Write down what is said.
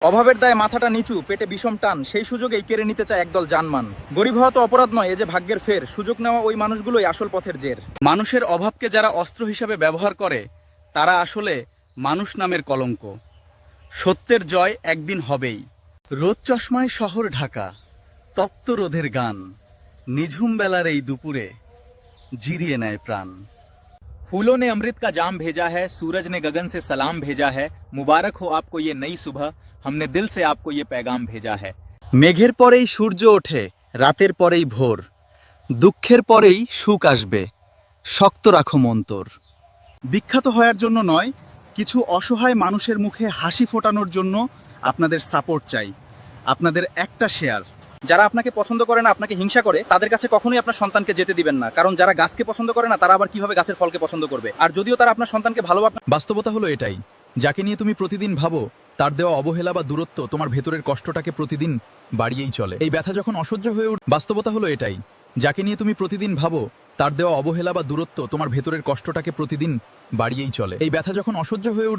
অভাবের দায়ে মাথাটা নিচু, পেটে বিষম টান, সেই সুযোগেই কেড়ে নিতে চায় একদল জানমান। গরিব হওয়া তো অপরাধ নয়, এ যে ভাগ্যের ফের। সুযোগ নেওয়া ওই মানুষগুলোই আসল পথের জের। মানুষের অভাবকে যারা অস্ত্র হিসাবে ব্যবহার করে তারা আসলে মানুষ নামের কলঙ্ক। সত্যের জয় একদিন হবেই। রোদ চশমায় শহর ঢাকা, তপ্ত রোদের গান, নিঝুম বেলার এই দুপুরে জিরিয়ে নেয় প্রাণ। फूलों ने अमृत का जाम भेजा है, सूरज ने गगन से सलाम भेजा है, मुबारक हो आपको ये नई सुबह, हमने दिल से आपको ये पैगाम भेजा है। মেঘের পরেই সূর্য ওঠে, রাতের পরেই ভোর, দুঃখের পরেই সুখ আসবে, শক্ত রাখো মন্তর। বিখ্যাত হওয়ার জন্য নয়, কিছু অসহায় মানুষের মুখে হাসি ফোটানোর জন্য আপনাদের সাপোর্ট চাই, আপনাদের একটা শেয়ার। যারা আপনাকে পছন্দ করে না, আপনাকে হিংসা করে, তাদের কাছে কখনোই আপনার সন্তানকে যেতে দিবেন না। কারণ যারা গাছকে পছন্দ করে না, তারা আবার কিভাবে গাছের ফলকে পছন্দ করবে? আর যদিও তারা আপনার সন্তানকে ভালোবাসে। বাস্তবতা হলো এটাই, যাকে নিয়ে তুমি প্রতিদিন ভাবো তার দেওয়া অবহেলা বা দূরত্ব তোমার ভেতরের কষ্টটাকে প্রতিদিন বাড়িয়েই চলে। এই ব্যথা যখন অসহ্য হয়ে ওঠে, বাস্তবতা হলো এটাই, যাকে নিয়ে তুমি প্রতিদিন ভাবো তার দেওয়া অবহেলা বা দূরত্ব তোমার ভেতরের কষ্টটাকে প্রতিদিন বাড়িয়েই চলে। এই ব্যথা যখন অসহ্য হয়ে